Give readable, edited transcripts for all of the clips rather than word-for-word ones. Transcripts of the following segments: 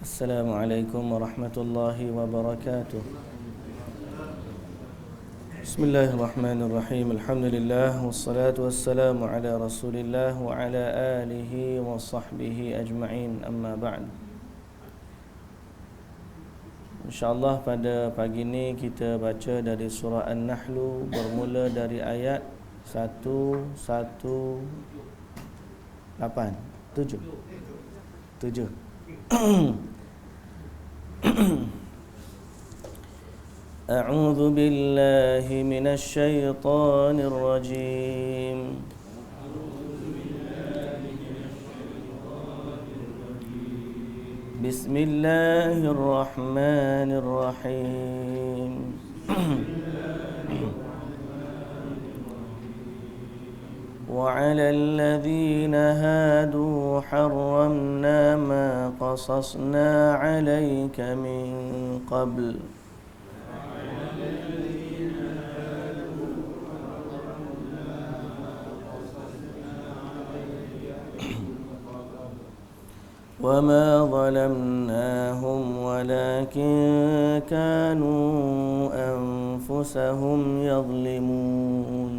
Assalamualaikum warahmatullahi wabarakatuh. Bismillahirrahmanirrahim. Alhamdulillah wassalatu wassalamu ala Rasulillah wa ala alihi wa sahbihi ajma'in. Amma ba'd. InsyaAllah pada pagi ini kita baca dari surah An-Nahl bermula dari ayat 7. أعوذ بالله من الشيطان الرجيم. بسم الله الرحمن الرحيم. وعلى الذين هادوا حرمنا ما قصصنا عليك من قبل وما ظلمناهم ولكن كانوا أنفسهم يظلمون.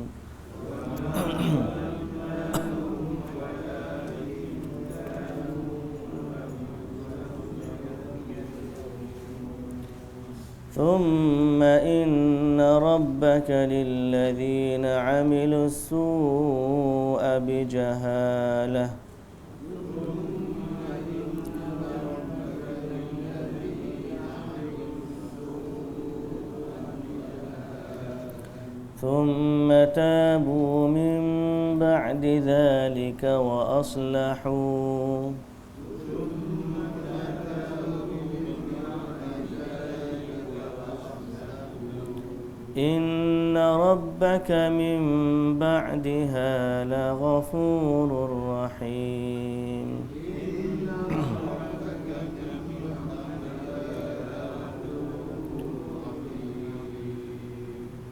ثم إن ربك للذين عملوا السوء بجهالة ثم تابوا من بعد ذلك وأصلحوا إن ربك من بعدها لغفور رحيم.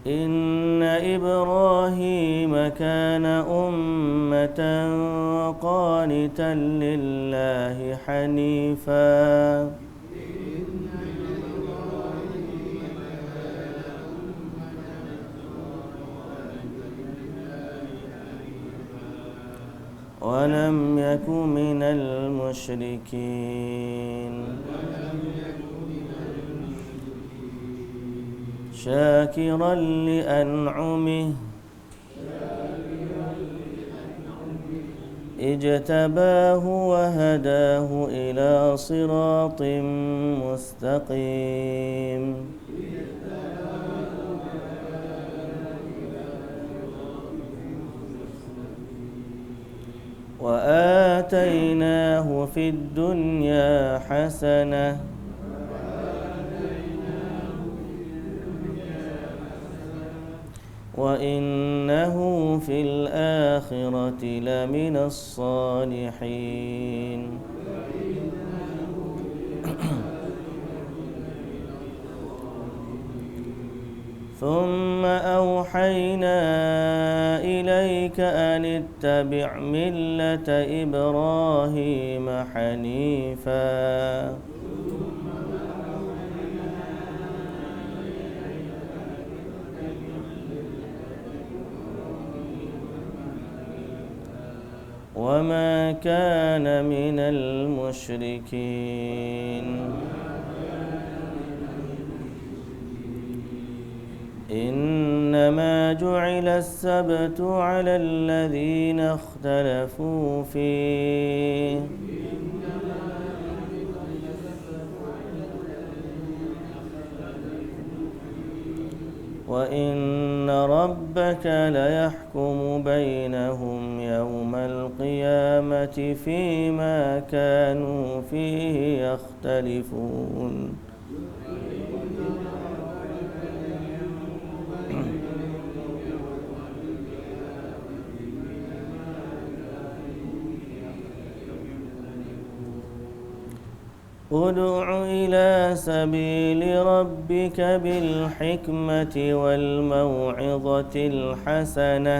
إن إبراهيم كان أمة قانتا لله حنيفا ولم يك من المشركين شاكرا لأنعمه اجتباه وهداه إلى صراط مستقيم. وآتيناه في الدنيا حسنة وإنه في الآخرة لمن الصالحين. ثم أوحينا إليك أن اتبع ملة إبراهيم حنيفا وما كان من المشركين. إنما جعل السبت على الذين اختلفوا فيه وإن ربك ليحكم بينهم يوم القيامة فيما كانوا فيه يختلفون. ادع إلى سبيل ربك بالحكمة والموعظة الحسنة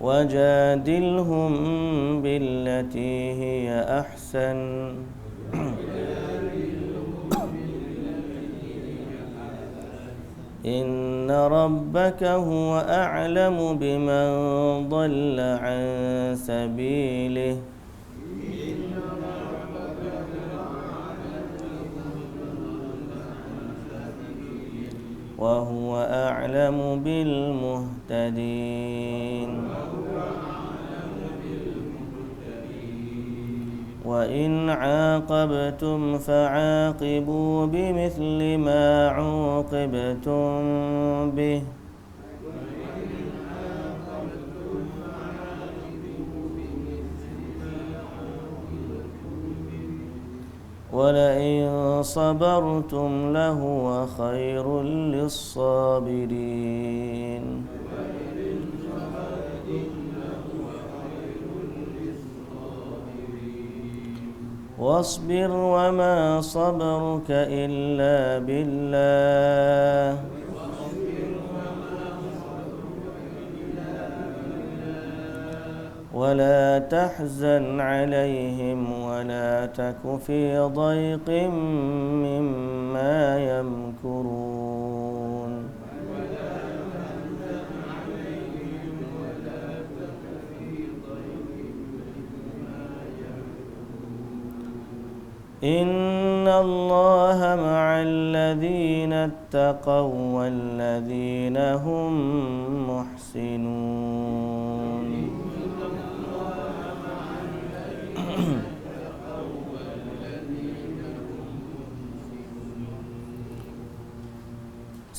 وجادلهم بالتي هي أحسن إن ربك هو أعلم بمن ضل عن سبيله وهو أعلم بالمهتدين وإن عاقبتم فعاقبوا بمثل ما عوقبتم به ولئن صبرتم لهو خير للصابرين واصبر وما صبرك إلا بالله ولا تحزن عليهم ولا تك في ضيق مما يمكرون إن الله مع الذين اتقوا والذين هم محسنون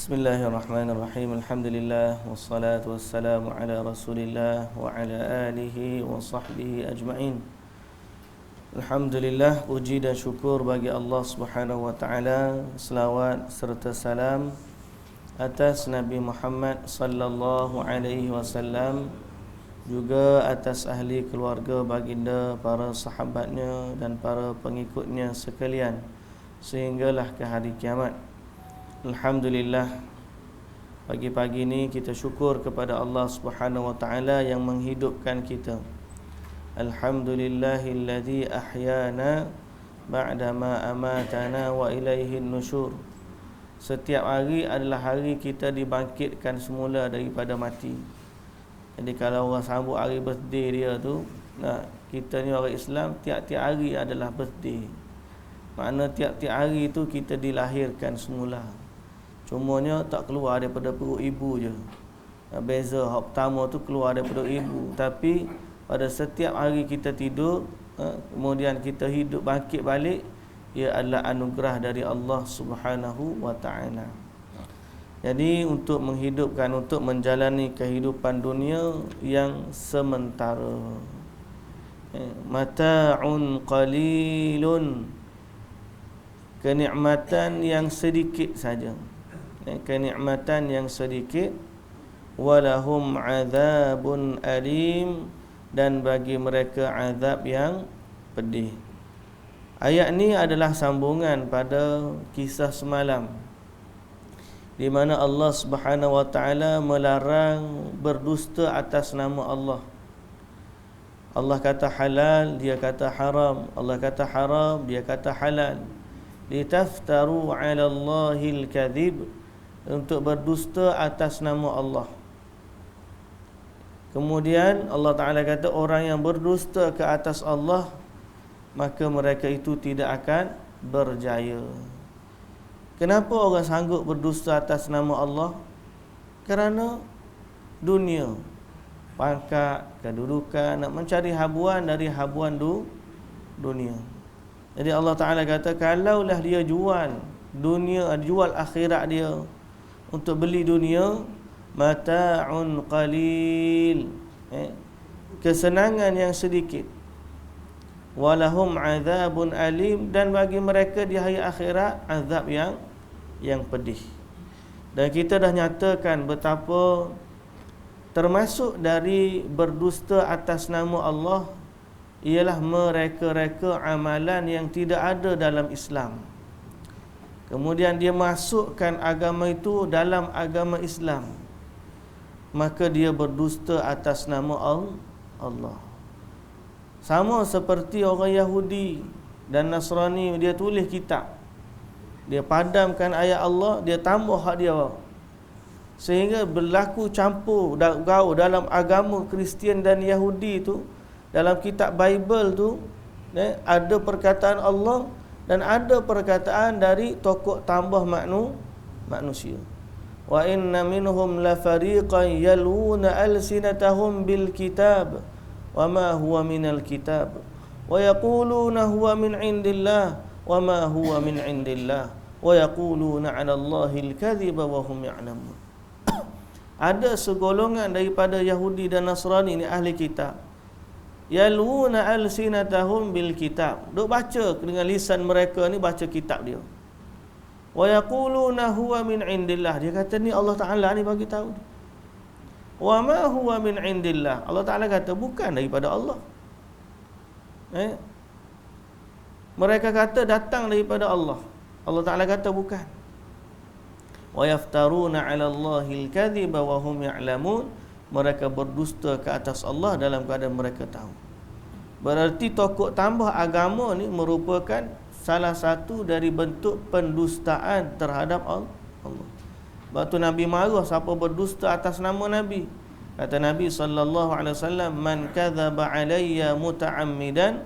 Bismillahirrahmanirrahim. Alhamdulillah wassalatu wassalamu ala Rasulillah wa ala alihi wa sahbihi ajma'in. Alhamdulillah, puji dan syukur bagi Allah Subhanahu wa taala, selawat serta salam atas Nabi Muhammad sallallahu alaihi wasallam, juga atas ahli keluarga baginda, para sahabatnya dan para pengikutnya sekalian sehinggalah ke hari kiamat. Alhamdulillah, pagi-pagi ini kita syukur kepada Allah Subhanahu wa taala yang menghidupkan kita. Alhamdulillahilladzi ahyana ba'dama amatana wa ilaihin nusyur. Setiap hari adalah hari kita dibangkitkan semula daripada mati. Jadi kalau orang sambut hari birthday dia tu, kita ni orang Islam, tiap-tiap hari adalah birthday. Makna tiap-tiap hari tu kita dilahirkan semula. Cumanya tak keluar daripada perut ibu je. Beza hak pertama tu keluar daripada ibu, tapi pada setiap hari kita tidur, kemudian kita hidup bangkit balik, ia adalah anugerah dari Allah Subhanahu wa taala. Jadi untuk menghidupkan, untuk menjalani kehidupan dunia yang sementara. Mata'un qalilun, kenikmatan yang sedikit saja. Kenikmatan yang sedikit. Walahum azabun alim, dan bagi mereka azab yang pedih. Ayat ni adalah sambungan pada kisah semalam, di mana Allah Subhanahu wa taala melarang berdusta atas nama Allah. Allah kata halal, dia kata haram. Allah kata haram, dia kata halal. Litaftaru 'ala Allahil kadhib, untuk berdusta atas nama Allah. Kemudian Allah Ta'ala kata orang yang berdusta ke atas Allah, maka mereka itu tidak akan berjaya. Kenapa orang sanggup berdusta atas nama Allah? Kerana dunia, pangkat, kedudukan, nak mencari habuan dari habuan dunia. Jadi Allah Ta'ala kata, kalaulah dia jual dunia, jual akhirat dia untuk beli dunia, mata'un qalil, kesenangan yang sedikit. Walahum azabun alim, dan bagi mereka di hari akhirat azab yang pedih. Dan kita dah nyatakan betapa termasuk dari berdusta atas nama Allah ialah mereka-reka amalan yang tidak ada dalam Islam. Kemudian dia masukkan agama itu dalam agama Islam. maka dia berdusta atas nama Allah. Sama seperti orang Yahudi dan Nasrani, dia tulis kitab, dia padamkan ayat Allah, dia tambah hak dia, sehingga berlaku campur gaul dalam agama Kristian dan Yahudi tu. Dalam kitab Bible tu ada perkataan Allah dan ada perkataan dari tokoh tambah manusia. Wa inna minhum la fariqan yaluna alsinatahum bil kitab wa ma huwa minal kitab wa yaquluna huwa min indillah wa ma huwa min indillah wa yaquluna 'ala Allahil kadhiba wa hum ya'lamun. Ada segolongan daripada Yahudi dan Nasrani ni ahli kitab, yaluna alsinatahum bil kitab, duk baca dengan lisan mereka ni, baca kitab dia. Wa yaquluna huwa min indillah, dia kata ni Allah Taala ni bagi tahu. Wa ma huwa min indillah, Allah Taala kata bukan daripada Allah. Mereka kata datang daripada Allah, Allah Taala kata bukan. Wa yaftaruna 'ala Allahil kadhiba wa hum ya'lamun, mereka berdusta ke atas Allah dalam keadaan mereka tahu. Berarti tokoh tambah agama ni merupakan salah satu dari bentuk pendustaan terhadap Allah. Sebab tu Nabi marah siapa berdusta atas nama Nabi. Kata Nabi SAW, man kadzaba alayya muta'ammidan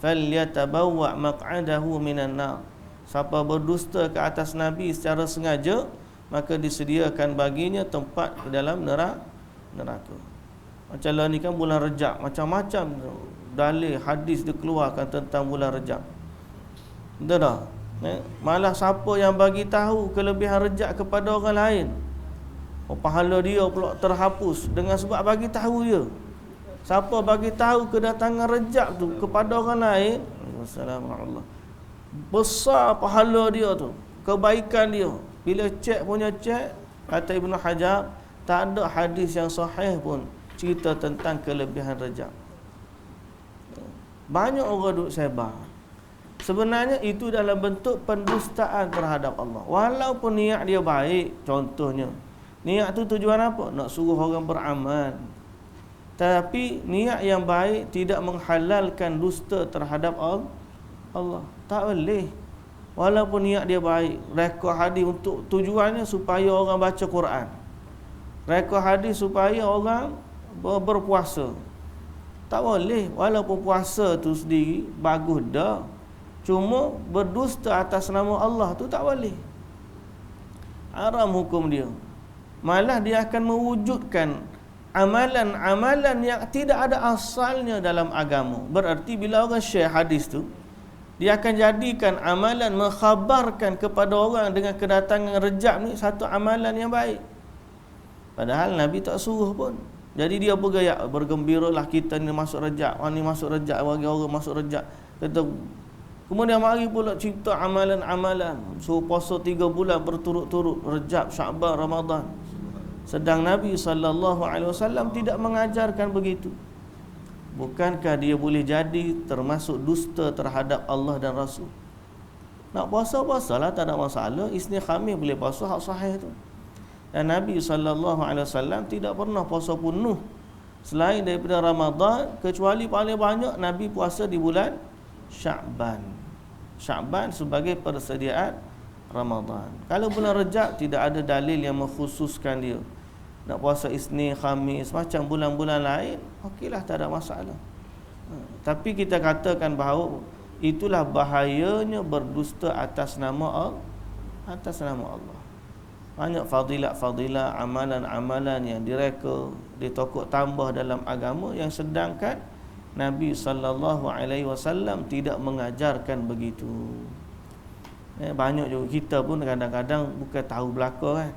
falyatabawwa maq'adahu minan nar. Siapa berdusta ke atas Nabi secara sengaja, maka disediakan baginya tempat di dalam neraka. Macam lah ni kan bulan Rejab, macam-macam dalil hadis dikeluarkan tentang bulan Rejab. Betul tak? Malah siapa yang bagi tahu kelebihan Rejab kepada orang lain, pahala dia pula terhapus dengan sebab bagi tahu dia. Siapa bagi tahu kedatangan Rejab tu kepada orang lain, wassalamualaikum, besar pahala dia tu, kebaikan dia. Bila cek punya cek, kata Ibnu Hajar, tak ada hadis yang sahih pun cerita tentang kelebihan Rejab. Banyak orang duk sebar. Sebenarnya itu dalam bentuk pendustaan terhadap Allah. Walaupun niat dia baik, contohnya niat tu tujuan apa? Nak suruh orang beramal. Tapi niat yang baik tidak menghalalkan dusta terhadap Allah. Tak boleh. Walaupun niat dia baik, rekod hadis untuk tujuannya supaya orang baca Quran, rekod hadis supaya orang berpuasa. Tak boleh. Walaupun puasa tu sendiri bagus dah, cuma berdusta atas nama Allah tu tak boleh. Haram hukum dia. Malah dia akan mewujudkan amalan-amalan yang tidak ada asalnya dalam agama. Berarti bila orang share hadis tu, dia akan jadikan amalan mengkhabarkan kepada orang dengan kedatangan Rejab ni satu amalan yang baik. Padahal Nabi tak suruh pun. Jadi dia bergaya, bergembiralah kita ni masuk Rejab, orang ni masuk Rejab, bagi orang masuk Rejab. Kata, kemudian mari pula cipta amalan-amalan, suruh puasa 3 bulan berturut-turut, Rejab, Sya'ban, Ramadan. Sedang Nabi SAW tidak mengajarkan begitu. Bukankah dia boleh jadi termasuk dusta terhadap Allah dan Rasul? Nak puasa-puasalah, tak ada masalah. Isnin Khamis boleh puasa, hak sahih tu. Dan Nabi SAW tidak pernah puasa penuh selain daripada Ramadan, kecuali paling banyak Nabi puasa di bulan Sya'ban. Sya'ban sebagai persediaan Ramadan. Kalau bulan Rejab tidak ada dalil yang mengkhususkan dia. Nak puasa Isnin, Khamis, macam bulan-bulan lain, okeylah, tak ada masalah. Tapi kita katakan bahawa itulah bahayanya berdusta atas nama Allah. Banyak fadilat-fadilat, amalan-amalan yang direka, ditokok tambah dalam agama, yang sedangkan Nabi SAW tidak mengajarkan begitu. Banyak juga kita pun kadang-kadang bukan tahu belaka kan.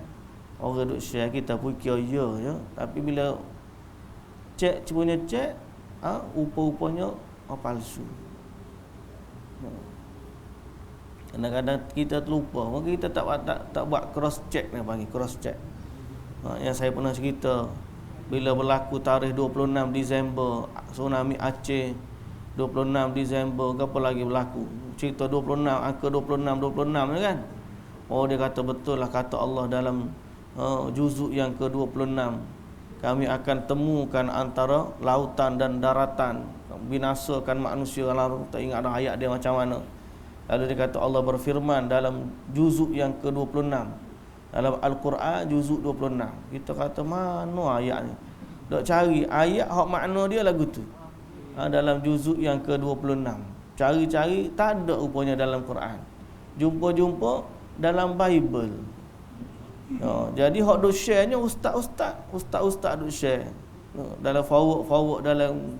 Orang duk share, kita pun kira ya je. Tapi bila cek punya cek, rupa-rupanya palsu. Kadang-kadang kita terlupa, maka kita tak buat cross check ni, panggil cross check. Yang saya pernah cerita, bila berlaku tarikh 26 Disember tsunami Aceh, 26 Disember apa lagi berlaku, cerita 26, angka 26 ni kan. Oh, dia kata betul lah kata Allah dalam juzuk yang ke-26, kami akan temukan antara lautan dan daratan, binasakan manusia. Lalu tak ingat dah ayat dia macam mana. Lalu dia kata Allah berfirman dalam juzuk yang ke-26 dalam Al-Quran, juzuk 26. Kita kata mana ayat ni? Dok cari ayat hak makna dia lagu tu. Dalam juzuk yang ke-26. Cari-cari tak ada rupanya dalam Quran. Jumpa-jumpa dalam Bible. Jadi hak duk share-nya ustaz-ustaz duk share. Dalam forward dalam.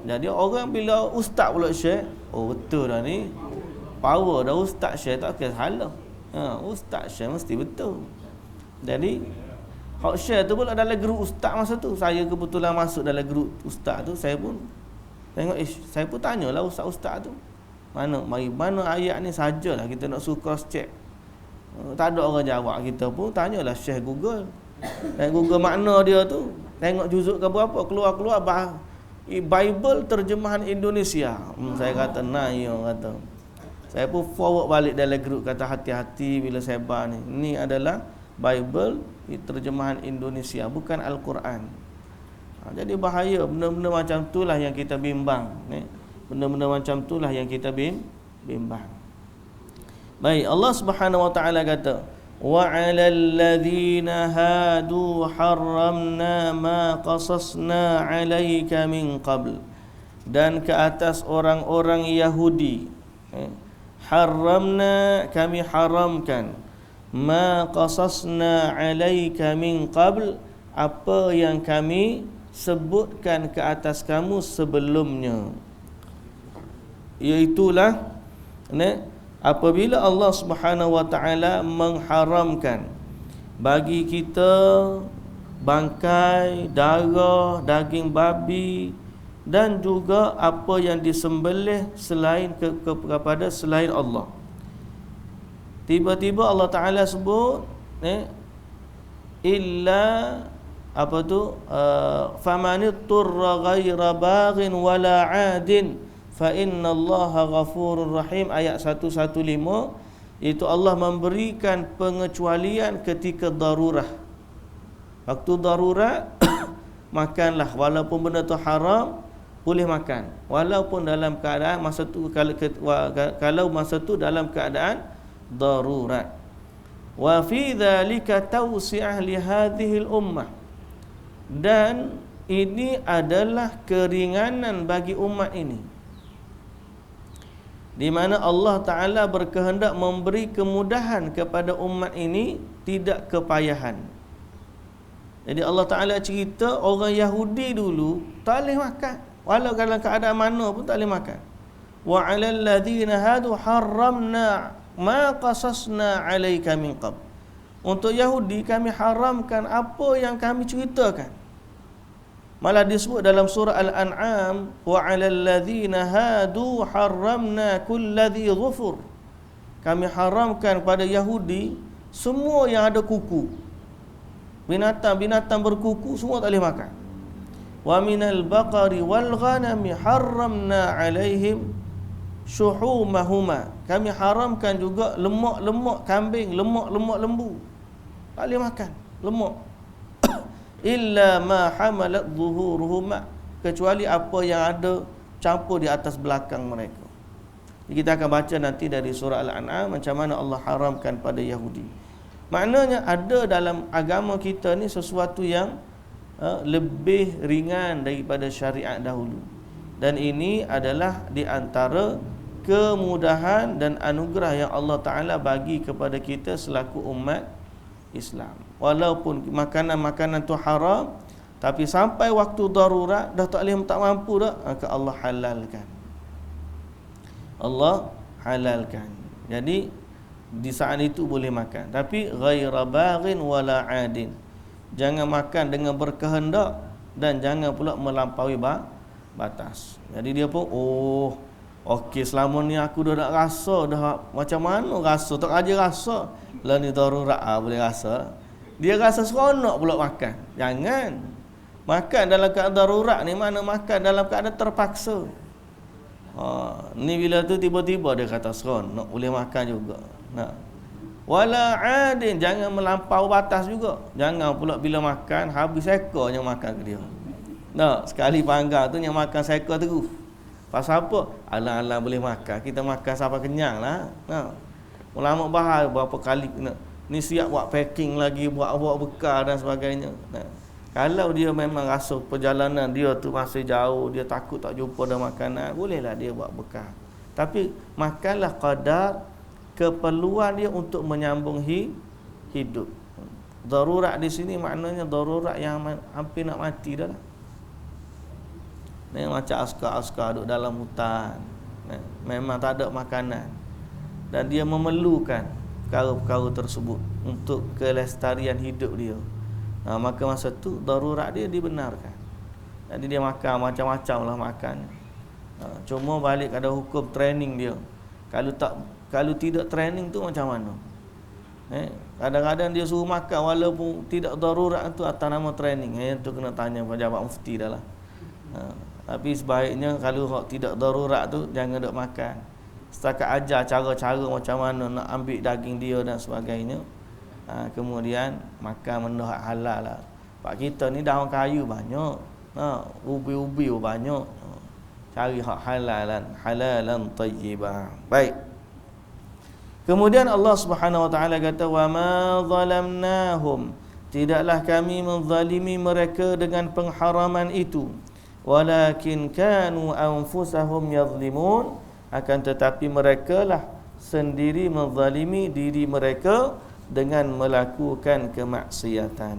Jadi orang bila ustaz pula share, oh betul dah ni. Power dah ustaz share, tak kira salah. Ustaz share mesti betul. Jadi hak share tu pula dalam grup ustaz masa tu. Saya kebetulan masuk dalam grup ustaz tu, saya pun tengok, saya pun tanyalah ustaz-ustaz tu. Mana ayat ni sajalah kita nak suruh cross check. Tak ada orang jawab, kita pun tanyalah Syekh Google. Dan Google makna dia tu, tengok juzuk ke berapa, keluar Bible terjemahan Indonesia. Saya kata nah, ya kata. Saya pun forward balik dalam grup, kata hati-hati bila sebar ni. Ini adalah Bible terjemahan Indonesia, bukan Al-Quran. Jadi bahaya benda-benda macam itulah yang kita bimbang, benda-benda macam itulah yang kita bimbang. Baik, Allah Subhanahu wa taala kata, wa 'alal ladzina hadu harramna ma qasasna 'alaika min qabl. Dan ke atas orang-orang Yahudi, haramna, kami haramkan, ma qasasna 'alaika min qabl, apa yang kami sebutkan ke atas kamu sebelumnya. Iaitulah apabila Allah Subhanahu wa taala mengharamkan bagi kita bangkai, darah, daging babi dan juga apa yang disembelih selain kepada selain Allah. Tiba-tiba Allah Taala sebut illa apa tu, famanitturra ghaira baghin wala 'adin fa innallaha ghafurur rahim, ayat 115. Itu Allah memberikan pengecualian ketika darurat. Waktu darurat makanlah, walaupun benda tu haram boleh makan, walaupun dalam keadaan masa tu, kalau masa tu dalam keadaan darurat. Wa fi dzalika tawsi'ah li hadhihi al-ummah, dan ini adalah keringanan bagi umat ini, di mana Allah Ta'ala berkehendak memberi kemudahan kepada umat ini, tidak kepayahan. Jadi Allah Ta'ala cerita orang Yahudi dulu tak boleh makan, walau dalam keadaan mana pun tak boleh makan. Wa 'alal ladzina hadu harramna ma qasasna 'alaika min qabl. Untuk Yahudi kami haramkan apa yang kami ceritakan. Malah disebut dalam surah Al-An'am, wa 'alal ladzina hadu harramna kulladzi dhufur. Kami haramkan pada Yahudi semua yang ada kuku. Binatang-binatang berkuku semua tak boleh makan. Wa minal baqari wal ghanami harramna 'alaihim syuhumahuma. Kami haramkan juga lemak-lemak kambing, lemak-lemak lembu. Tak boleh makan lemak. Illa ma hamalat zuhuruhuma, kecuali apa yang ada campur di atas belakang mereka. Kita akan baca nanti dari surah Al-An'am macam mana Allah haramkan pada Yahudi. Maknanya ada dalam agama kita ni sesuatu yang lebih ringan daripada syariat dahulu. Dan ini adalah di antara kemudahan dan anugerah yang Allah Ta'ala bagi kepada kita selaku umat Islam. Walaupun makanan-makanan tu haram, tapi sampai waktu darurat dah tak mampu dah, maka Allah halalkan. Allah halalkan. Jadi di saat itu boleh makan, tapi ghaira baghin wala 'adin. Jangan makan dengan berkehendak dan jangan pula melampaui batas. Jadi dia pun okey, selama ni aku dah nak rasa dah macam mana rasa, tak aja rasa. Lah ni darurat boleh rasa. Dia rasa seronok pula makan. Jangan. Makan dalam keadaan darurat ni mana makan dalam keadaan terpaksa. Ni bila tu tiba-tiba dia kata seronok boleh makan juga. Wala adin, jangan melampau batas juga. Jangan pula bila makan habis ekor yang makan ke dia. Nah, sekali panggang tu yang makan seekor terus. Pasal apa? Alang-alang boleh makan, kita makan sampai kenyang lah. Nah, ulama bahas berapa kali ni siap buat packing lagi, buat bekal dan sebagainya. Nah, kalau dia memang rasa perjalanan dia tu masih jauh, dia takut tak jumpa dah makanan, bolehlah dia buat bekal. Tapi makanlah qadar keperluan dia untuk menyambung hidup. Darurat di sini maknanya darurat yang hampir nak mati dah lah. Macam askar-askar duduk dalam hutan, memang tak ada makanan, dan dia memerlukan perkara-perkara tersebut untuk kelestarian hidup dia. Maka masa tu darurat dia dibenarkan. Jadi dia makan macam-macam lah makan. Cuma balik ada hukum training dia. Kalau tidak training tu macam mana? Kadang-kadang dia suruh makan walaupun tidak darurat tu atas nama training. Itu kena tanya pejabat mufti dah lah. Tapi sebaiknya kalau tidak darurat tu jangan duk makan. Setakat ajar cara-cara macam mana nak ambil daging dia dan sebagainya. Kemudian makan benda halal lah. Pak kita ni daun kayu banyak, ubi-ubi banyak. Cari hak halalan tayyibah. Baik. Kemudian Allah Subhanahu wa taala kata, wa ma zalamnahum, tidaklah kami menzalimi mereka dengan pengharaman itu, walakin kanu anfusahum yazlimun, akan tetapi mereka lah sendiri menzalimi diri mereka dengan melakukan kemaksiatan.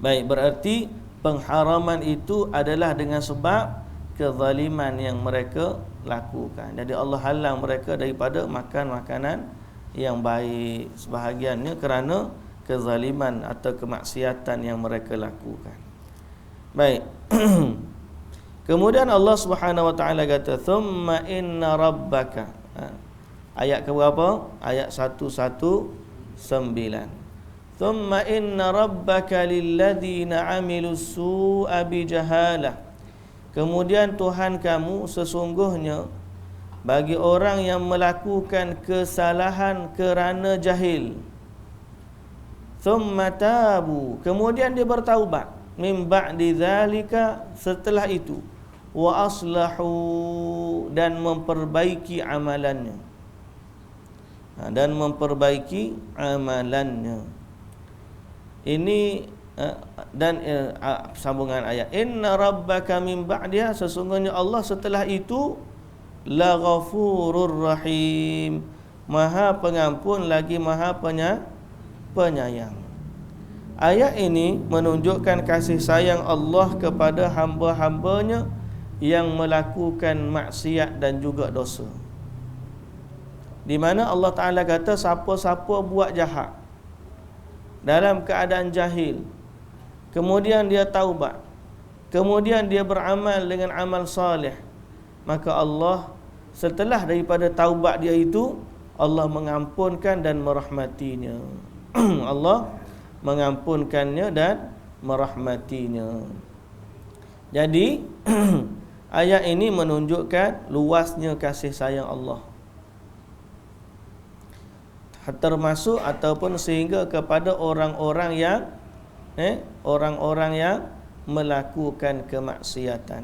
Baik, berarti pengharaman itu adalah dengan sebab kezaliman yang mereka lakukan. Jadi Allah halang mereka daripada makan makanan yang baik, sebahagiannya kerana kezaliman atau kemaksiatan yang mereka lakukan. Baik. Kemudian Allah Subhanahu wa taala kata, "Tsumma inna rabbaka." Ayat ke berapa? Ayat 119. "Tsumma inna rabbaka lilladzina 'amilus su'a bijahalah." Kemudian Tuhan kamu sesungguhnya bagi orang yang melakukan kesalahan kerana jahil. Tsumma tabu, kemudian dia bertaubat, min ba'di dzalika, setelah itu, wa aslahu, dan memperbaiki amalannya. Ini dan sambungan ayat, inna rabbaka min ba'diha, sesungguhnya Allah setelah itu la ghafurur rahim, maha pengampun lagi maha penyayang. Ayat ini menunjukkan kasih sayang Allah kepada hamba-hambanya yang melakukan maksiat dan juga dosa, di mana Allah Ta'ala kata siapa-siapa buat jahat dalam keadaan jahil, kemudian dia taubat, kemudian dia beramal dengan amal salih, maka Allah setelah daripada taubat dia itu, Allah mengampunkan dan merahmatinya. Allah mengampunkannya dan merahmatinya. Jadi ayat ini menunjukkan luasnya kasih sayang Allah, termasuk ataupun sehingga kepada orang-orang yang melakukan kemaksiatan.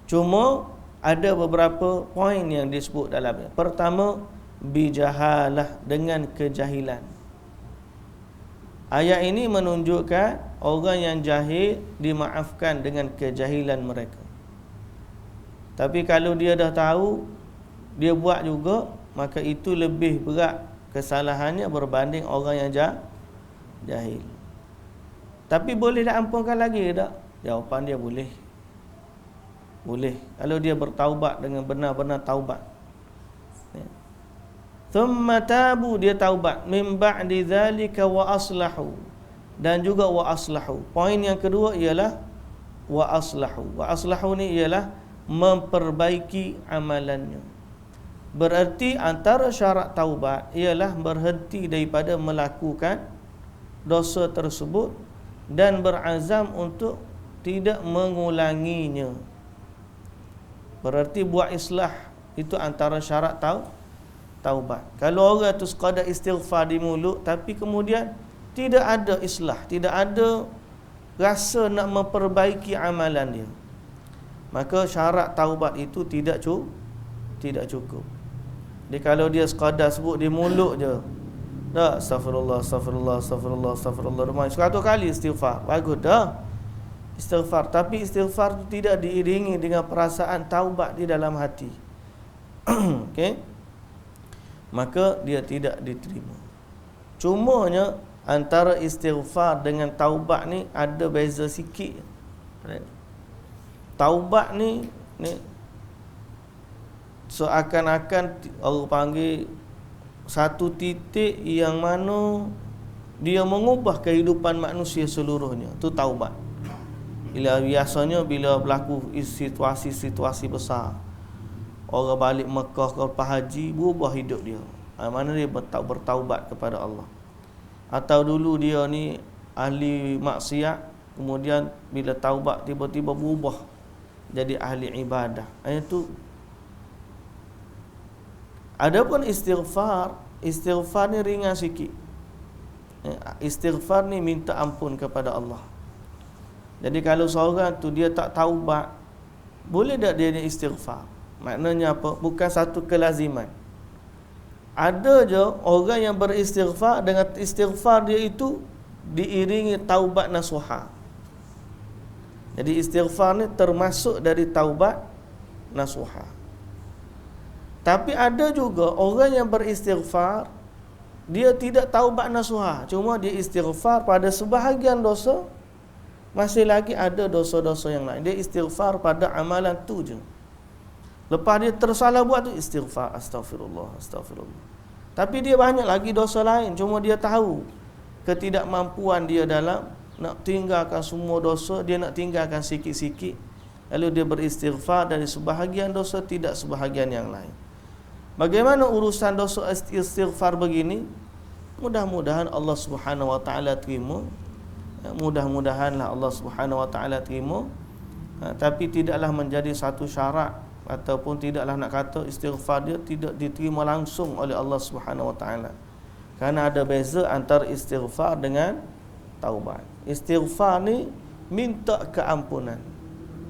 Cuma ada beberapa poin yang disebut dalamnya. Pertama, bijahalah, dengan kejahilan. Ayat ini menunjukkan orang yang jahil dimaafkan dengan kejahilan mereka. Tapi kalau dia dah tahu, dia buat juga, maka itu lebih berat kesalahannya berbanding orang yang jahil. Tapi boleh dah ampunkan lagi tak? Jawapan dia boleh. Boleh, kalau dia bertaubat dengan benar-benar taubat. Thumma tabu, dia taubat, min ba'di dzalika wa aslahu, dan juga wa aslahu. Poin yang kedua ialah wa aslahu. Wa aslahu ni ialah memperbaiki amalannya. Berarti antara syarat taubat ialah berhenti daripada melakukan dosa tersebut dan berazam untuk tidak mengulanginya. Berarti buat islah itu antara syarat taubat. Kalau orang tu sekadar istighfar di mulut tapi kemudian tidak ada islah, tidak ada rasa nak memperbaiki amalan dia, maka syarat taubat itu tidak cukup. Jadi kalau dia sekadar sebut di mulut je, dah astagfirullah astagfirullah astagfirullah astagfirullah 100 kali istighfar, bagus dah istighfar, tapi istighfar itu tidak diiringi dengan perasaan taubat di dalam hati. Okey, maka dia tidak diterima. Cumanya antara istighfar dengan taubat ni ada beza sikit. Taubat ni seakan-akan orang panggil satu titik yang mana dia mengubah kehidupan manusia seluruhnya. Itu taubat. Biasanya bila berlaku situasi-situasi besar, orang balik Mekah ke lepas haji, berubah hidup dia. Mana dia bertaubat kepada Allah. Atau dulu dia ni ahli maksiat, kemudian bila taubat tiba-tiba berubah jadi ahli ibadah. Itu. Adapun istighfar ni ringan sikit. Istighfar ni minta ampun kepada Allah. Jadi kalau seorang tu dia tak taubat, boleh tak dia istighfar? Maknanya apa? Bukan satu kelaziman. Ada je orang yang beristighfar, dengan istighfar dia itu diiringi taubat nasuha. Jadi istighfar ni termasuk dari taubat nasuha. Tapi ada juga orang yang beristighfar, dia tidak taubat nasuha, cuma dia istighfar pada sebahagian dosa, masih lagi ada dosa-dosa yang lain. Dia istighfar pada amalan tu je. Lepas dia tersalah buat tu istighfar, astagfirullah, astagfirullah. Tapi dia banyak lagi dosa lain, cuma dia tahu ketidakmampuan dia dalam nak tinggalkan semua dosa, dia nak tinggalkan sikit-sikit. Lalu dia beristighfar dari sebahagian dosa, tidak sebahagian yang lain. Bagaimana urusan dosa istighfar begini? Mudah-mudahan Allah Subhanahu wa taala terima. Mudah-mudahanlah Allah Subhanahu wa taala terima. Tapi tidaklah menjadi satu syarat, ataupun tidaklah nak kata istighfar dia tidak diterima langsung oleh Allah Subhanahu wa taala. Kerana ada beza antara istighfar dengan taubat. Istighfar ni minta keampunan.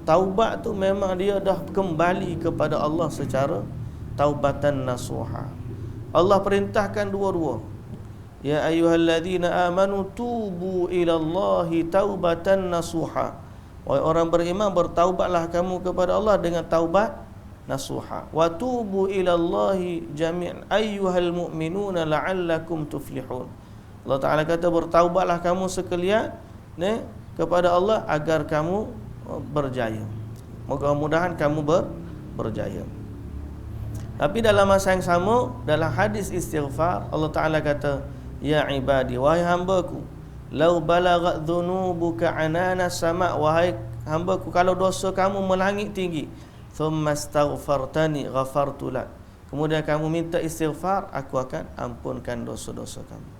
Taubat tu memang dia dah kembali kepada Allah secara taubatan nasuha. Allah perintahkan dua-dua. Ya ayyuhalladzina amanu tubu ilallahi taubatan nasuha. Wahai orang beriman, bertaubatlah kamu kepada Allah dengan taubat nasuha. Wa tubu ilallahi jami'an ayyuhal mu'minuna la'allakum tuflihun. Allah Ta'ala kata bertaubatlah kamu sekalian kepada Allah agar kamu berjaya. Mudah-mudahan kamu berjaya. Tapi dalam masa yang sama, dalam hadis istighfar, Allah Ta'ala kata, ya ibadi, wahai hambaku, lau balaghat dhunubuka anana sama', wahai hambaku, kalau dosa kamu melangit tinggi, thumma astaghfartani ghafartu lak, kemudian kamu minta istighfar, aku akan ampunkan dosa-dosa kamu.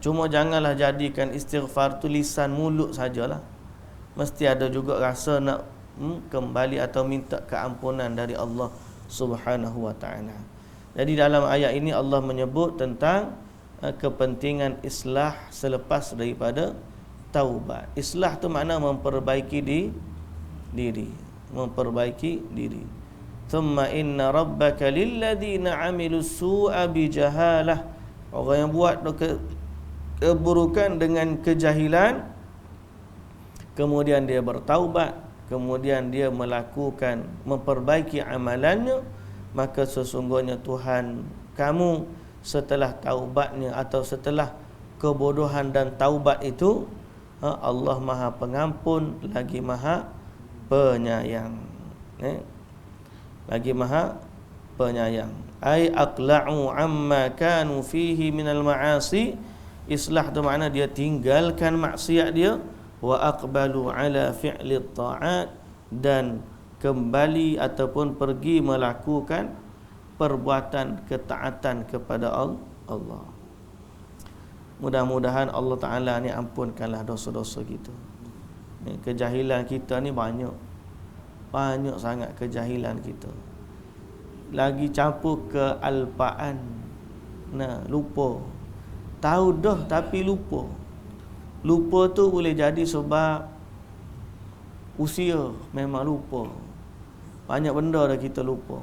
Cuma janganlah jadikan istighfar tu lisan mulut sajalah. Mesti ada juga rasa nak kembali atau minta keampunan dari Allah Subhanahu wa ta'ala. Jadi dalam ayat ini Allah menyebut tentang kepentingan islah selepas daripada taubat. Islah tu makna memperbaiki diri, memperbaiki diri. Thumma inna rabbaka lilladzina amilu su'a bijahalah. Orang yang buat keburukan dengan kejahilan, kemudian dia bertaubat, kemudian dia melakukan, memperbaiki amalannya, maka sesungguhnya Tuhan kamu setelah taubatnya atau setelah kebodohan dan taubat itu, Allah Maha Pengampun lagi Maha Penyayang. Lagi Maha Penyayang. Ai aqla'u amma kanu fihi minal ma'asi. Islah tu makna dia tinggalkan maksiat dia, wa aqbalu ala fi'li ta'at, dan kembali ataupun pergi melakukan perbuatan ketaatan kepada Allah. Mudah-mudahan Allah Ta'ala ni ampunkanlah dosa-dosa kita. Kejahilan kita ni banyak sangat kejahilan kita. lagi campur kealpaan. Nah, lupa. Tahu dah tapi lupa. Lupa tu boleh jadi sebab usia, memang lupa. Banyak benda dah kita lupa.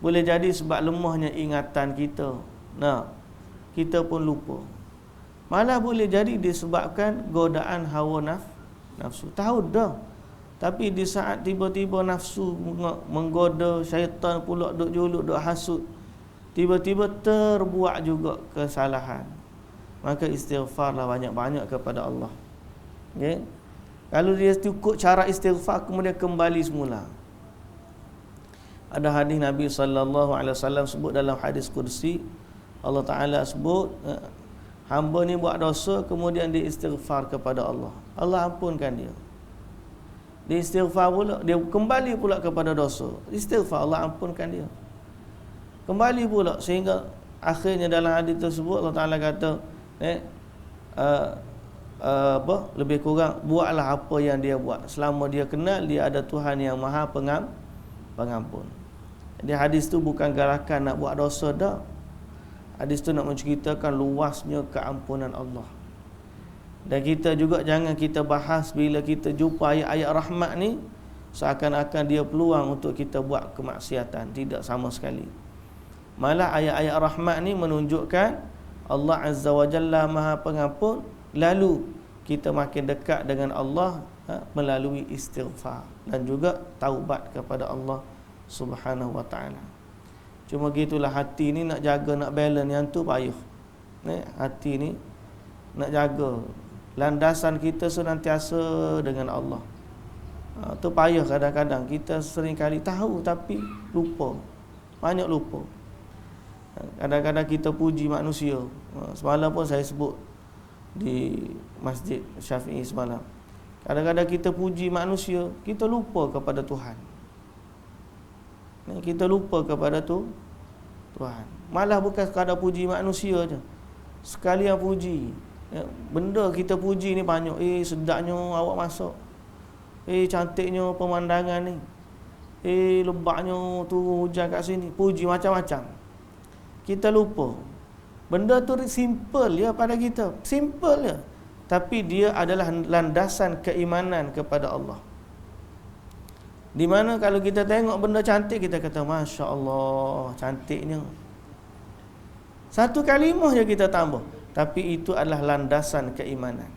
Boleh jadi sebab lemahnya ingatan kita. Nah, kita pun lupa. Malah boleh jadi disebabkan godaan hawa nafsu. Tahu dah. Tapi di saat tiba-tiba nafsu menggoda, syaitan pula duk juluk, duk hasut, tiba-tiba terbuat juga kesalahan. Maka istighfarlah banyak-banyak kepada Allah. Okay? Kalau dia cukup cara istighfar, kemudian kembali semula. Ada hadis Nabi SAW sebut dalam hadis kursi, Allah Ta'ala sebut, hamba ni buat dosa, kemudian dia istighfar kepada Allah, Allah ampunkan dia. Dia istighfar pula, dia kembali pula kepada dosa, istighfar, Allah ampunkan dia. Kembali pula, sehingga akhirnya dalam hadis tersebut Allah Ta'ala kata, lebih kurang buatlah apa yang dia buat selama dia kenal dia ada Tuhan yang Maha Pengampun. Jadi hadis tu bukan gerakan nak buat dosa dah. Hadis tu nak menceritakan luasnya keampunan Allah. Dan kita juga jangan kita bahas bila kita jumpa ayat-ayat rahmat ni seakan-akan dia peluang untuk kita buat kemaksiatan. Tidak sama sekali. Malah ayat-ayat rahmat ni menunjukkan Allah Azza wa Jalla Maha Pengampun, lalu kita makin dekat dengan Allah melalui istighfar dan juga taubat kepada Allah Subhanahu wa taala. Cuma gitulah, hati ni nak jaga, nak balance, yang tu payah. Hati ni nak jaga, landasan kita senantiasa dengan Allah. Tu payah kadang-kadang. Kita sering kali tahu tapi lupa. Banyak lupa. Kadang-kadang kita puji manusia. Semalam pun saya sebut di Masjid Syafi'i semalam. Kadang-kadang kita puji manusia, kita lupa kepada Tuhan. Kita lupa kepada Tuhan. Malah bukan sekadar puji manusia je, sekalian puji. Benda kita puji ni banyak. Sedapnya awak masak. Cantiknya pemandangan ni. Lebatnya turun hujan kat sini. Puji macam-macam. Kita lupa. Benda tu simple ya pada kita. Simple ya. Tapi dia adalah landasan keimanan kepada Allah. Di mana kalau kita tengok benda cantik, kita kata Masya Allah, cantiknya. Satu kalimah je kita tambah, tapi itu adalah landasan keimanan.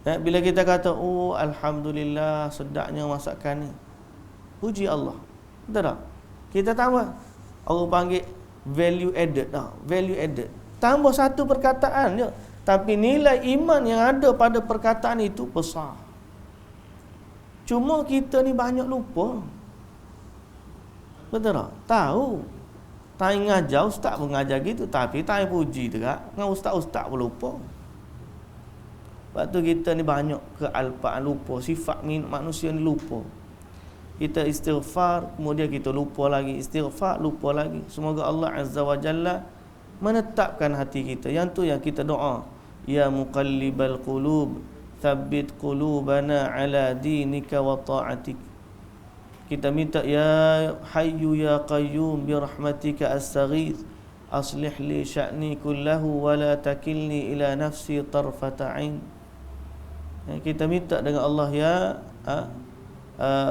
Bila kita kata, oh Alhamdulillah, sedapnya masakan ni, puji Allah. Betul tak? Kita tambah. Orang panggil value added. Value added. Tambah satu perkataan je, tapi nilai iman yang ada pada perkataan itu besar. Cuma kita ni banyak lupa. Betul tak? Tahu. Tak ngajar, ustaz pun ngajar gitu, tapi tak puji juga. Dengan ustaz-ustaz pun lupa. Sebab tu kita ni banyak kealpaan, lupa. Sifat manusia ni lupa. Kita istighfar, kemudian kita lupa lagi. Istighfar, lupa lagi. Semoga Allah Azza wa Jalla menetapkan hati kita. Yang tu yang kita doa. Ya muqallibal qulub, thabbit qulubana ala dinika wa ta'atik. Kita minta ya hayyu ya qayyum bi rahmatika astaghith aslih li sya'ni kullahu wa la takilni ila nafsi tarfata ain. Kita minta dengan Allah ya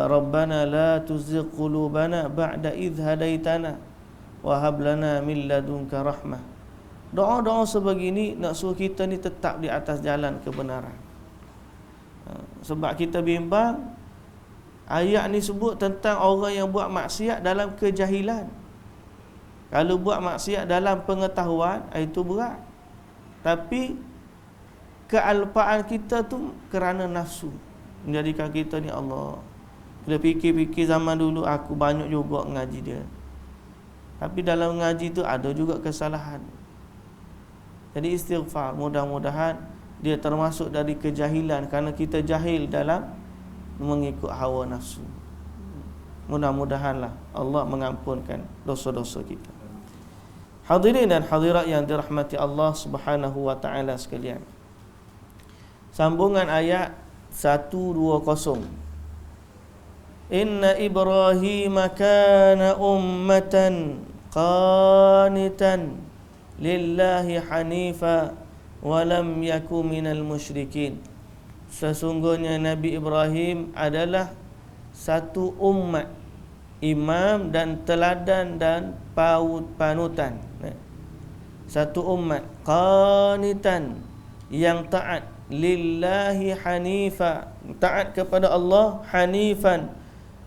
Rabbana la tuzigh qulubana ba'da idh hadaitana wa hab lana min ladunka rahmah. Doa-doa sebegini nak suruh kita ni tetap di atas jalan kebenaran. Sebab kita bimbang, ayat ni sebut tentang orang yang buat maksiat dalam kejahilan. Kalau buat maksiat dalam pengetahuan, itu berat. Tapi kealpaan kita tu kerana nafsu menjadikan kita ni Allah. Bila fikir-fikir zaman dulu, aku banyak juga ngaji dia, tapi dalam ngaji tu ada juga kesalahan. Jadi istighfar, mudah-mudahan dia termasuk dari kejahilan, kerana kita jahil dalam mengikut hawa nafsu. Mudah-mudahanlah Allah mengampunkan dosa-dosa kita. Hadirin dan hadirat yang dirahmati Allah Subhanahu wa taala sekalian. Sambungan ayat 120. Inna Ibrahim kana ummatan qanitan lillahi hanifa wa lam yaku minal musyrikin. Sesungguhnya Nabi Ibrahim adalah satu umat, imam dan teladan dan panutan. Satu umat qanitan, yang taat, lillahi hanifa, taat kepada Allah, hanifan,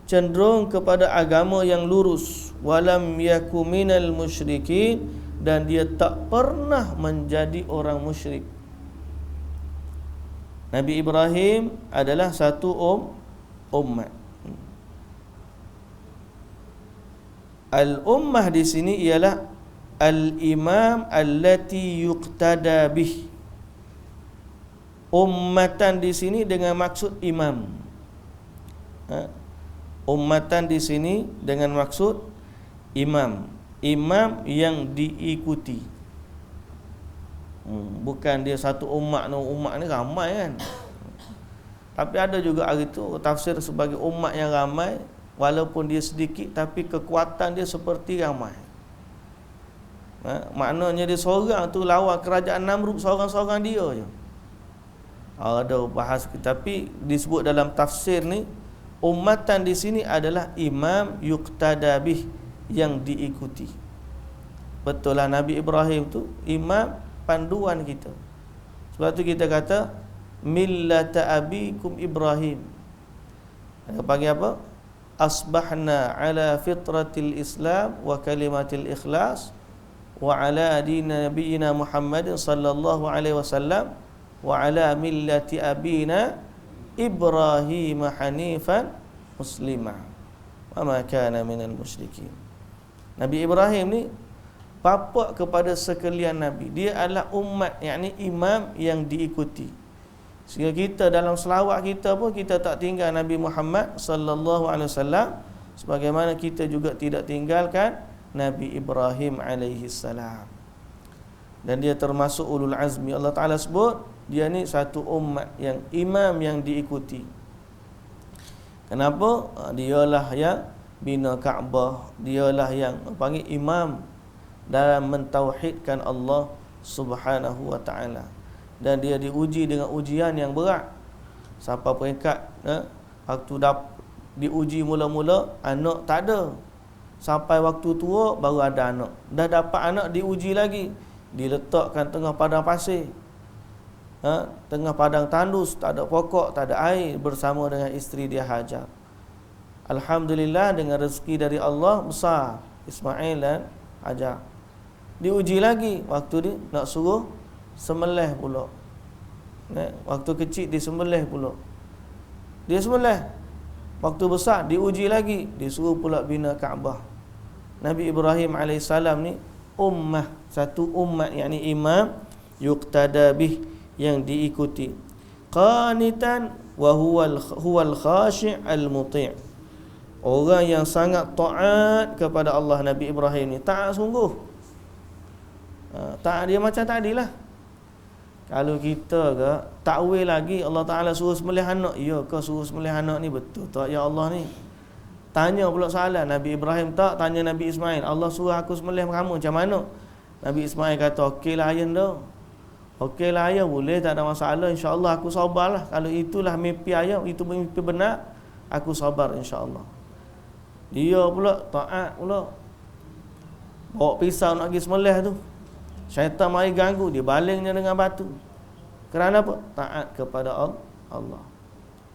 cenderung kepada agama yang lurus, walam yaku minal musyrikin, dan dia tak pernah menjadi orang musyrik. Nabi Ibrahim adalah satu umat. Al-ummah di sini ialah al-imam allati yuqtada bih. Ummatan di sini dengan maksud imam. Ummatan di sini dengan maksud imam. Imam yang diikuti. Bukan dia satu umat. Umat ni ramai kan. Tapi ada juga hari tu tafsir sebagai umat yang ramai, walaupun dia sedikit tapi kekuatan dia seperti ramai. Maknanya dia seorang tu lawan kerajaan Namrud, seorang-seorang dia je. Ada bahas, tapi disebut dalam tafsir ni, ummatan di sini adalah imam yuqtada bih, yang diikuti. Betul lah, Nabi Ibrahim tu imam, panduan kita. Sebab tu kita kata millata abikum Ibrahim. Panggil apa? Asbahna ala fitratil Islam wa kalimatil ikhlas wa ala dina nabiyina Muhammad sallallahu alaihi wasallam wa ala millati abina Ibrahim hanifan muslimah wa ma kana minal musyrikin. Nabi Ibrahim ni bapa kepada sekalian nabi. Dia adalah umat, yakni imam yang diikuti. Sehingga kita dalam selawat kita pun kita tak tinggal Nabi Muhammad sallallahu alaihi wasallam, sebagaimana kita juga tidak tinggalkan Nabi Ibrahim alaihi salam. Dan dia termasuk ulul azmi. Allah Taala sebut dia ni satu umat yang imam yang diikuti. Kenapa? Dialah yang bina Kaabah, dialah yang panggil imam dalam mentauhidkan Allah Subhanahu wa taala. Dan dia diuji dengan ujian yang berat. Sampai peringkat waktu diuji mula-mula anak tak ada. Sampai waktu tua baru ada anak. Dah dapat anak diuji lagi. Diletakkan tengah padang pasir. Tengah padang tandus, tak ada pokok, tak ada air, bersama dengan isteri dia Hajar. Alhamdulillah dengan rezeki dari Allah besar, Ismail dan Hajar. Diuji lagi waktu dia nak suruh sembelih pula. Waktu kecil disembelih pula. Dia sembelih. Waktu besar diuji lagi, disuruh pula bina Kaabah. Nabi Ibrahim AS ni ummah, satu umat, yakni imam yuqtada bih, yang diikuti. Qanitan wa huwal khashi' al-muti'. Orang yang sangat taat kepada Allah. Nabi Ibrahim ni taat sungguh. Taat dia macam tadilah. Kalau kita ke takwil lagi, Allah Ta'ala suruh sembelih anak, ya ke suruh sembelih anak ni betul tak ya Allah ni? Tanya pula soalan, Nabi Ibrahim tak, tanya Nabi Ismail, Allah suruh aku sembelih kamu macam mana? Nabi Ismail kata, okeylah ayah dah. Okeylah ayah, boleh, tak ada masalah, insya-Allah aku sabarlah. Kalau itulah mimpi ayah, itu mimpi benar, aku sabar insya-Allah. Dia pula taat pula. Bawa pisau nak pergi sembelih tu, syaitan mari ganggu, dia balingnya dengan batu. Kerana apa? Taat kepada Allah.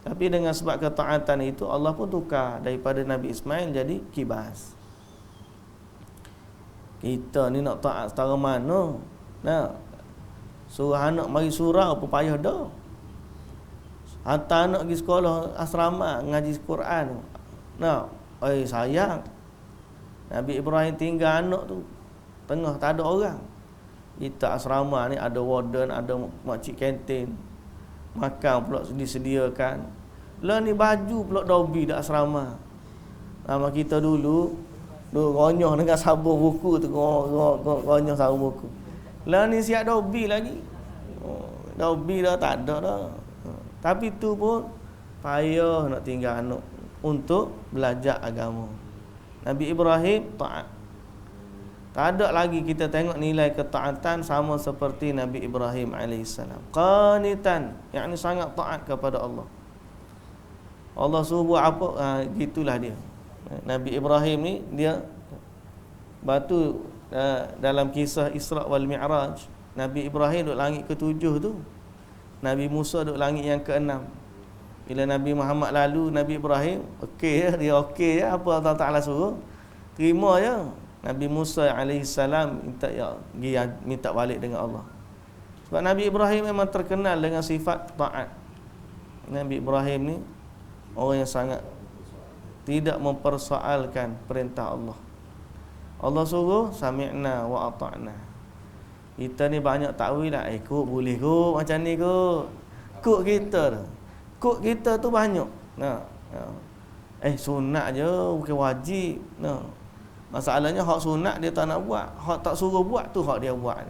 Tapi dengan sebab ketaatan itu, Allah pun tukar daripada Nabi Ismail jadi kibas. Kita ni nak taat setara mana? Nah, suruh anak mari surau pun payah dah. Hantar anak pergi sekolah asrama ngaji Quran. Nah, sayang. Nabi Ibrahim tinggal anak tu tengah tak ada orang. Kita asrama ni ada warden, ada makcik kantin, makan pula disediakan. Lah ni baju pula dobi dak asrama. Nama kita dulu gonyoh dengan sabun buku tu, gonyoh sabun buku. Lah ni siap dobi lagi. Dobi dah tak ada dah. Tapi tu pun payah nak tinggal anak. untuk belajar agama. Nabi Ibrahim taat. Tak ada lagi kita tengok nilai ketaatan sama seperti Nabi Ibrahim alaihissalam. Qanitan, yakni sangat taat kepada Allah. Allah suruh buat apa, gitulah dia. Nabi Ibrahim ni dia batu dalam kisah Isra wal Mi'raj, Nabi Ibrahim duduk langit ke-7 tu. Nabi Musa duduk langit yang ke-6. Bila Nabi Muhammad lalu, Nabi Ibrahim okey je, dia okey je apa Allah Taala suruh, terima je. Nabi Musa alaihissalam minta balik dengan Allah. Sebab Nabi Ibrahim memang terkenal dengan sifat taat. Nabi Ibrahim ni orang yang sangat tidak mempersoalkan perintah Allah. Allah suruh sami'na wa ata'na. Kita ni banyak takwil lah, kok boleh kok macam ni kok. Kok kita tu. Kok kita tu banyak. Sunat je, bukan wajib. Masalahnya hak sunat dia tak nak buat, hak tak suruh buat tu hak dia buat.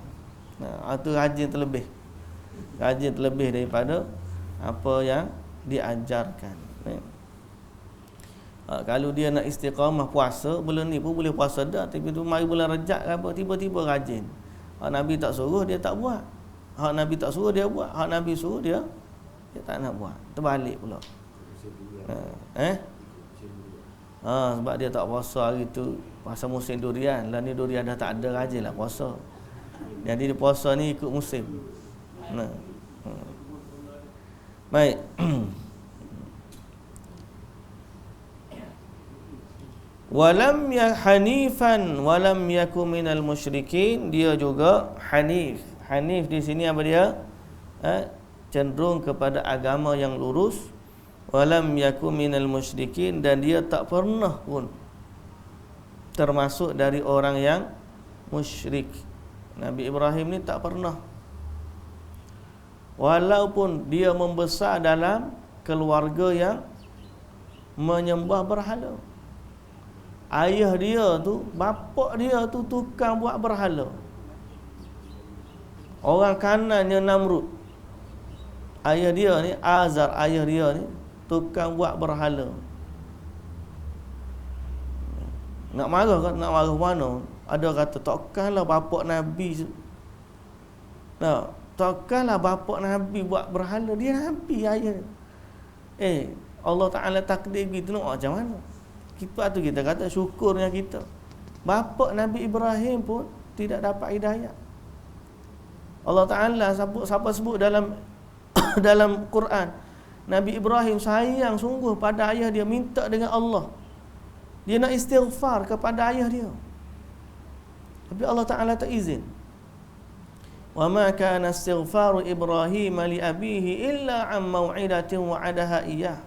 Itu rajin terlebih. Rajin terlebih daripada apa yang diajarkan. Kalau dia nak istiqamah puasa, bulan ni pun boleh puasa dah, tapi tu mari bulan Rajab ke apa, tiba-tiba rajin. Hak Nabi tak suruh dia tak buat. Hak Nabi tak suruh dia buat, hak Nabi suruh dia tak nak buat. Terbalik pula. Sebab dia tak puasa hari tu, puasa musim durian. Lah ni durian dah tak ada, rajinlah puasa. Jadi dia puasa ni ikut musim. Baik. Walam ya hanifan walam yakum minal musyrikin, dia juga hanif. Hanif di sini apa dia? Cenderung kepada agama yang lurus. Walam yakum minal musyrikin, dan dia tak pernah pun termasuk dari orang yang musyrik. Nabi Ibrahim ni tak pernah. Walaupun dia membesar dalam keluarga yang menyembah berhala. Ayah dia tu, bapak dia tu tukang buat berhala. Orang kanannya Namrud. Ayah dia ni, Azar ayah dia ni tukang buat berhala. Nak marah kan? Nak marah mana? Ada kata takkanlah bapak Nabi. Takkanlah bapak Nabi buat berhala. Dia Nabi ayah. Allah Ta'ala takdir gitu, nak macam mana? Kita tu kita kata syukurnya kita. Bapak Nabi Ibrahim pun tidak dapat hidayah. Allah Ta'ala siapa sebut dalam dalam Quran, Nabi Ibrahim sayang sungguh pada ayah dia, minta dengan Allah. Dia nak istighfar kepada ayah dia, tapi Allah Ta'ala tak izin. Wa ma kana istighfaru Ibrahim li abihi illa an mau'idatin wa'adaha iyyah.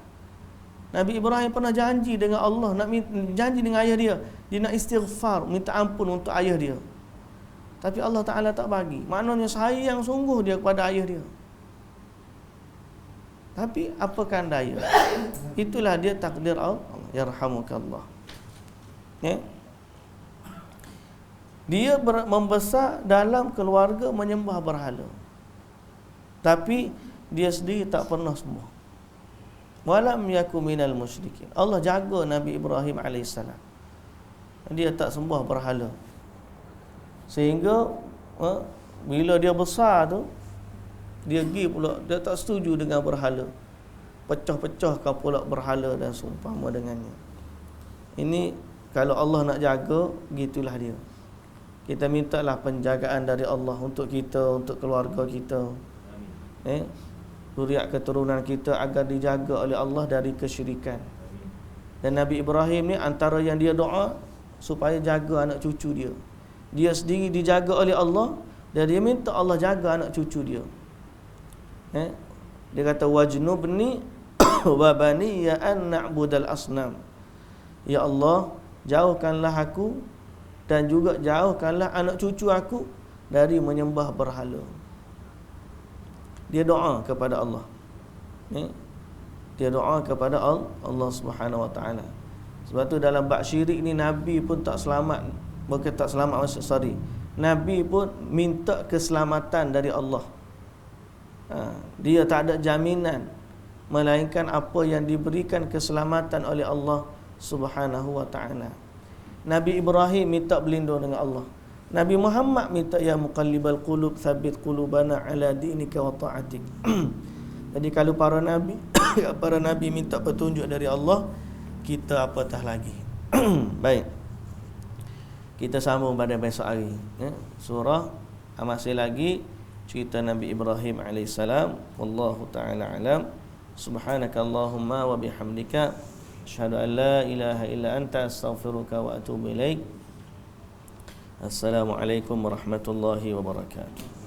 Nabi Ibrahim pernah janji dengan Allah, nak janji dengan ayah dia, dia nak istighfar, minta ampun untuk ayah dia. Tapi Allah Ta'ala tak bagi. Maknanya sayang sungguh dia kepada ayah dia. Tapi apakan daya, itulah dia takdir Allah. Yarhamukallah. Dia membesar dalam keluarga menyembah berhala, tapi dia sendiri tak pernah sembuh. Walam yakum minal musyrikin. Allah jaga Nabi Ibrahim alaihissalam, dia tak sembah berhala. Sehingga bila dia besar tu, dia pergi pula, dia tak setuju dengan berhala, pecah-pecahkan pula berhala dan seumpama dengannya. Ini kalau Allah nak jaga, gitulah dia. Kita mintalah penjagaan dari Allah untuk kita, untuk keluarga kita, zuriat keturunan kita, agar dijaga oleh Allah dari kesyirikan. Dan Nabi Ibrahim ni antara yang dia doa supaya jaga anak cucu dia. Dia sendiri dijaga oleh Allah, dan dia minta Allah jaga anak cucu dia. Dia kata wajnubni wa bani ya an na'budal asnam. Ya Allah, jauhkanlah aku dan juga jauhkanlah anak cucu aku dari menyembah berhala. Dia doa kepada Allah. Dia doa kepada Allah Subhanahu Wa Taala. Sebab tu dalam bab syirik ni Nabi pun tak selamat. Bukan tak selamat, sorry. Nabi pun minta keselamatan dari Allah. Dia tak ada jaminan melainkan apa yang diberikan keselamatan oleh Allah Subhanahu wa taala. Nabi Ibrahim minta berlindung dengan Allah. Nabi Muhammad minta ya muqallibal qulub tsabbit qulubana ala dinika wa ta'atik. Jadi kalau para nabi para nabi minta petunjuk dari Allah, kita apatah lagi. Baik. Kita sambung pada besok hari, surah masih lagi cerita Nabi Ibrahim alaihissalam. Wallahu taala alam. Subhanakallahumma wa bihamdika asyhadu an la ilaha illa anta astaghfiruka wa atubu ilaik. Assalamualaikum warahmatullahi wabarakatuh.